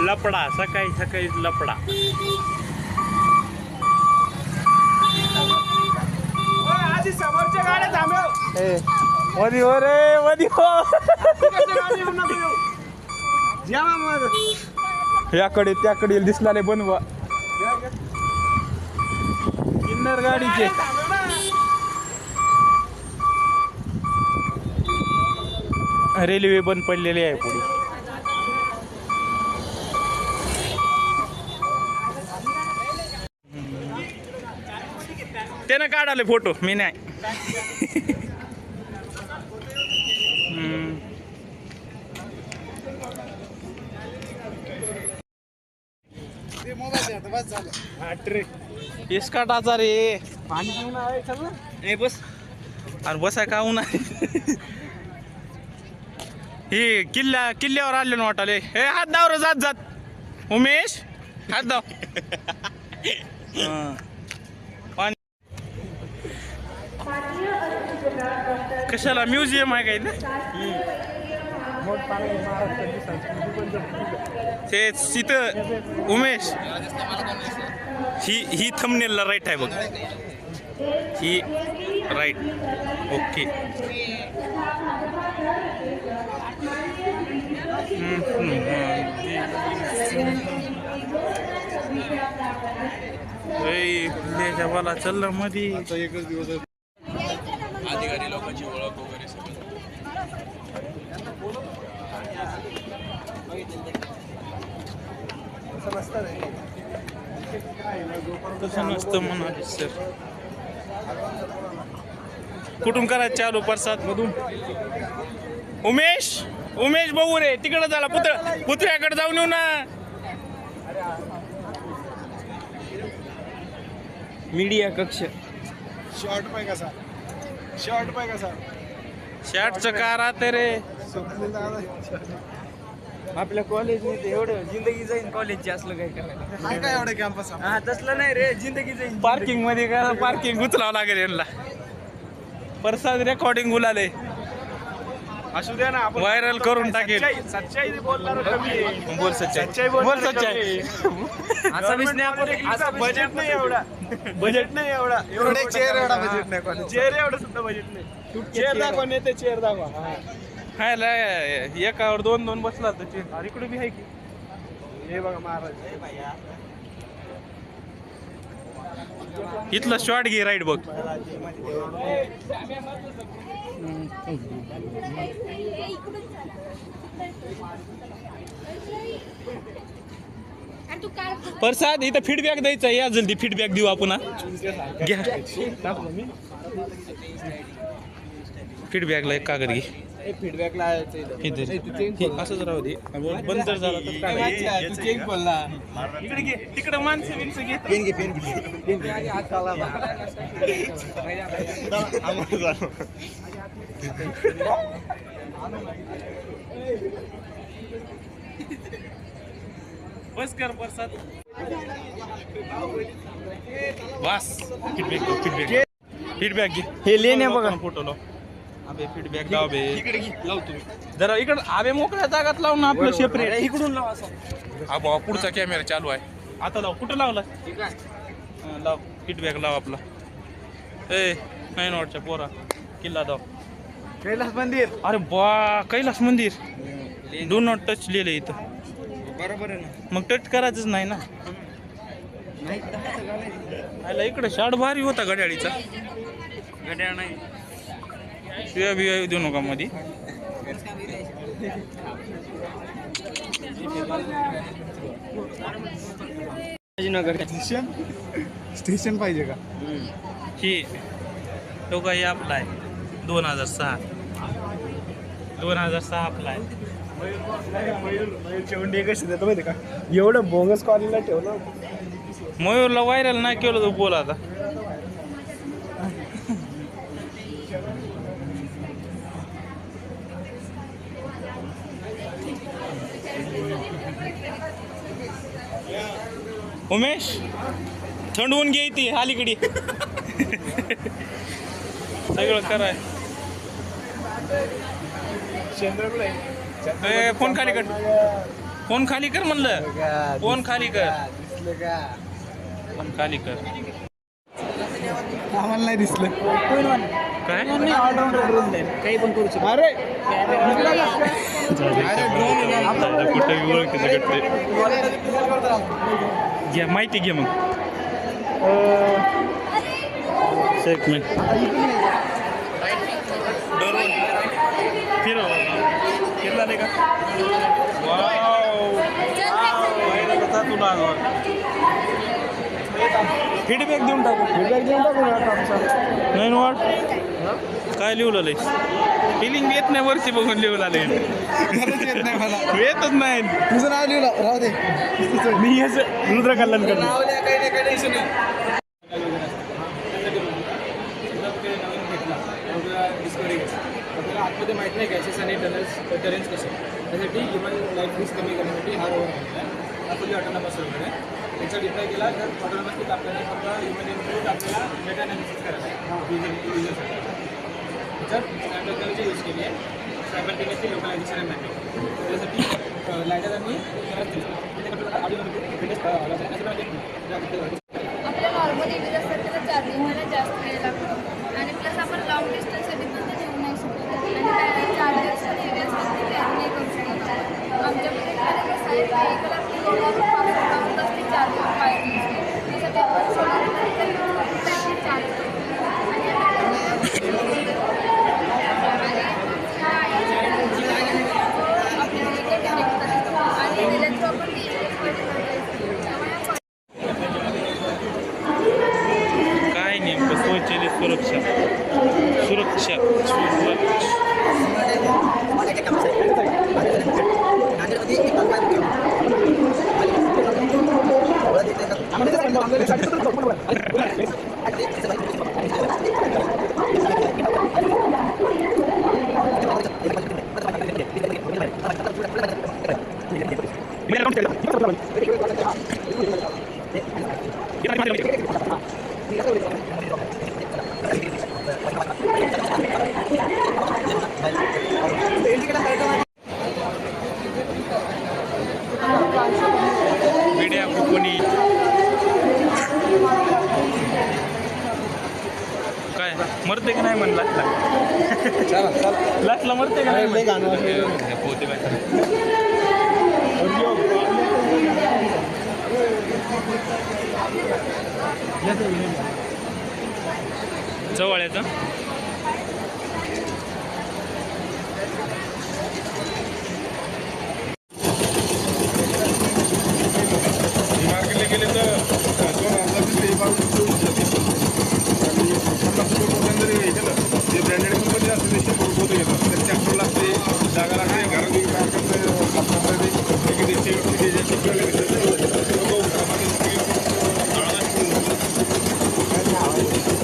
लपडा सकाळी सकाळी लपडा. आधी समोरच्या गाड्या थांबव. मधी हो रे मधी हो. याकडे त्याकडे दिसला नाही बनवा किन्नर गाडीचे. रेल्वे बंद पडलेली आहे पुढे. त्यानं काढाले फोटो मी नाही. इसकाटाचा रे. पाणी पिऊन आहे सगळं. ए बस अरे बसाय का ऊन आहे. ही किल्ल्यावर आले ना वाटाले. हे हात दाव रे जात जात उमेश हात दाव. पाणी कशाला म्युझियम आहे काय ना ते तिथं उमेश. ही थंबनेलला राईट आहे बघ. ही राईट ओके. मला चाललं मध्ये. एकच दिवस अधिकारी लोकांची ओळख वगैरे सगळं. तसं नसतं म्हणा सर. कुठून करायचं चालू प्रसाद मधून. उमेश बघू रे तिकडं झाला पुतळ्याकडे जाऊन येऊ ना. मीडिया कक्ष. शॉर्ट पाय कसा शर्टचं का राहते रे. आपल्या कॉलेजमध्ये एवढं जिंदगी जाईन कॉलेजची असलं काय करायला. काय एवढं कॅम्पस हा तसलं नाही रे जिंदगी जाईन. पार्किंग मध्ये का पार्किंग उचलावं लागेल यांना. प्रसाद रेकॉर्डिंग उलाले असू द्या ना. आपण व्हायरल करून टाकेल. सच्चाई बोलणार कमी आहे. बोल सच्चाई बोल सच्चाई. असा विषय आपण असं बजेट नाही एवढा. एवढे चेअर एवढा बजेट नाही. चेअर एवढं सुद्धा बजेट नाही. चेअर दाखवा नेते चेअर दाखवा. हाय एकावर दोन बसला तर इकडे बी आहे की. हे बघा महाराज. इथलं शॉर्ट घे राईट बघ. प्रसाद इथं फीडबॅक द्यायचा. या जल्दी फीडबॅक देऊ आपण. घ्या फीडबॅकला एक कागद घे. फीडबॅकला असंच राहू दे. बंद जर झाला तर इकडे घे. तिकडे माणसं बिनसं घे. बस कर प्रसाद. बस फीडबॅक घे. हे लेण्या बघा. फोटो लाव. अबे फीडबॅक लाव बे. लाव तुम्ही जरा इकडं. अबे मोकळ्या जागात लाव ना आपलं सेपरेट. इकडून लाव असं. अबा पुढचा कॅमेरा चालू आहे. आता लाव. कुठं लावला लाव. फीडबॅक लाव आपला. ए 9 वॉटच्या पोरा किल्ला दाव. कैलास मंदिर. अरे बा कैलास मंदिर. डू नॉट टच लिहिलं इथं. बरोबर आहे ना. मग टच करायचंच नाही ना. इकडे शाड भारी होता घड्याळीचा. घड्याळ नाही. शिव्या बिव्या देऊ नका मध्ये. स्टेशन पाहिजे का. ही तो काही आपला आहे 2006 आपला आहे. चेवंडी कशी देतो माहिती का. एवढं बोगस कॉलेजला ठेवलं. मयूरला व्हायरल नाही केलं तो बोल आता. उमेश थंडवून घे ती अलीकडे. सगळं कराय. फोन खाली कट. फोन खाली कर म्हणलं. फोन खाली कर. फोन खाली कर. आम्हाला नाही दिसलं काय काही पण करू शकतो. अरे कुठं ओळखीचं घडते. घ्या माहिती घे मग. एक मिनिट फिरला नाही का. तुला फीडबॅक देऊन टाकू नाही वाट काय लिहून फिलिंग येत नाही वरची बघून लिहून आले. येत नाही मला येतच नाही. तुझं नाव लिहिलं राहू दे. मी हेच रुद्र कल्याण करतो. आतमध्ये माहीत नाही गॅसेस आणि टर्न्स कसे त्यासाठी ह्युमन लाईफ रिस्क कमी करण्यासाठी हा रोवर हा फुली ऑटोनॉमस रोवर आहे. त्याचा डिप्लॉय केला तर ऑटोनॉमसली आपल्याला फक्त ह्युमन इनपुट आपल्याला डेटा अनालिसिस करायला आहे युजरसाठी. त्याच्यात स्नॅप टेक्नॉलॉजी यूज केली आहे. सायमल्टेनियसली लोकलायझेशन आणि मॅपिंग त्यासाठी लायटर आणि आपल्या नॉर्मल इमेज असतात त्याला चार्जिंग व्हायला जास्त वेळ लागतो आणि प्लस आपण लॉंग डिस्टन्ससाठी पण ते ठेवू नाही शकतो आणि चार्जर्स पण एरिया असतात ते कॅरी नाही करू शकतो. आमच्याकडे कसं आहे व्हेकल आपली पाऊस ते चार्जर पाहिजे त्यासाठी आपण सोलर बॅटरी चार्ज करतो आपल्या व्हेकल आणि त्याच्यात प्रॉपर्टी काय नेमकं स्वच्छतेची सुरक्षा मीडिया कोणी काय मरते की नाही म्हणला लाटला मरते का नाही पोते जवळ येतं. मार्केटला गेले तर 2024 आणि 50 रुपये जरी हे केलं जे ब्रँडेड कंपनी असते ते 100 रुपये घेतात. तर ट्रॅक्टर लागते जागा लागते घरात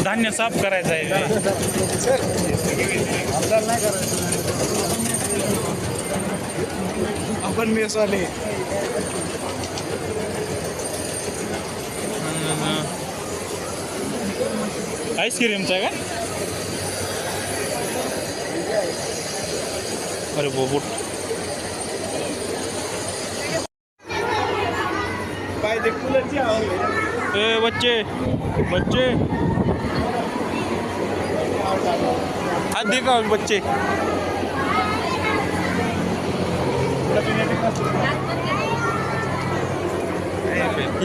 धान्य साफ करायचं आहे. आपण मेसवाले आईस्क्रीमचा आहे का. अरे बोट पाहिजे कूलरची हवा. ए बच्चे हात दे का बच्चे.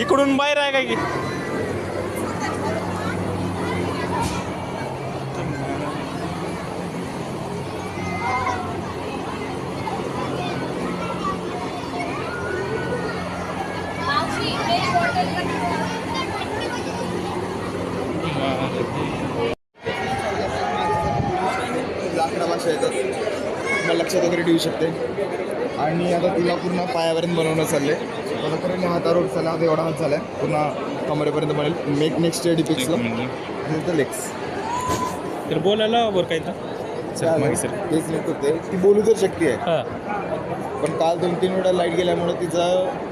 इकडून बाहेर आहे काय की लाकडा भाषा येतात मला लक्षात वगैरे ठेवू शकते. आणि आता तिला पूर्ण पायापर्यंत बनवणं चाललं आहे. आता करेल हाता रोड चालला आता एवढा हात झाला आहे पुन्हा कमरेपर्यंत बनेल. नेक्स्ट इयर डिपिक्सला लेग्स तर बोलायला बरं काय तेच नेत होते. ती बोलू तर शक्य आहे हां पण काल 2-3 वेळा लाईट गेल्यामुळे तिचा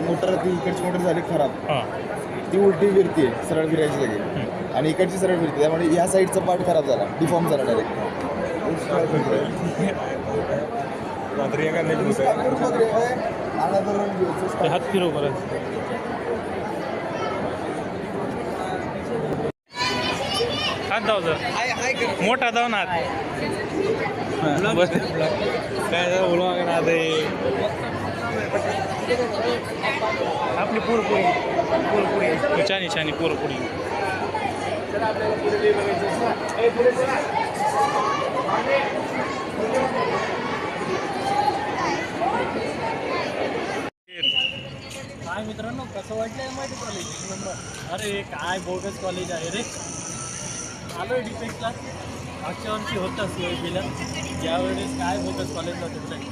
मोटर ती इकडची मोटर झाली खराब. हां ती उलटी फिरते सरळ फिरायची लगे आणि इकडची सरळ फिरते त्यामुळे ह्या साईडचा पार्ट खराब झाला डिफॉर्म झाला डायरेक्ट. ते हात फिरव बरं. हात धाव जर मोठा धाव ना हात. काय बोलवा का ना आपली पुरपुरी छानी छानी पुरपुरी. काय मित्रांनो कसं वाटलं एम आय टी कॉलेज अरे काय बोगस कॉलेज आहे रे. आलो डिफेक्टला मागच्या वर्षी होतं सोय केलं यावेळेस काय बोगस कॉलेजला तुमचं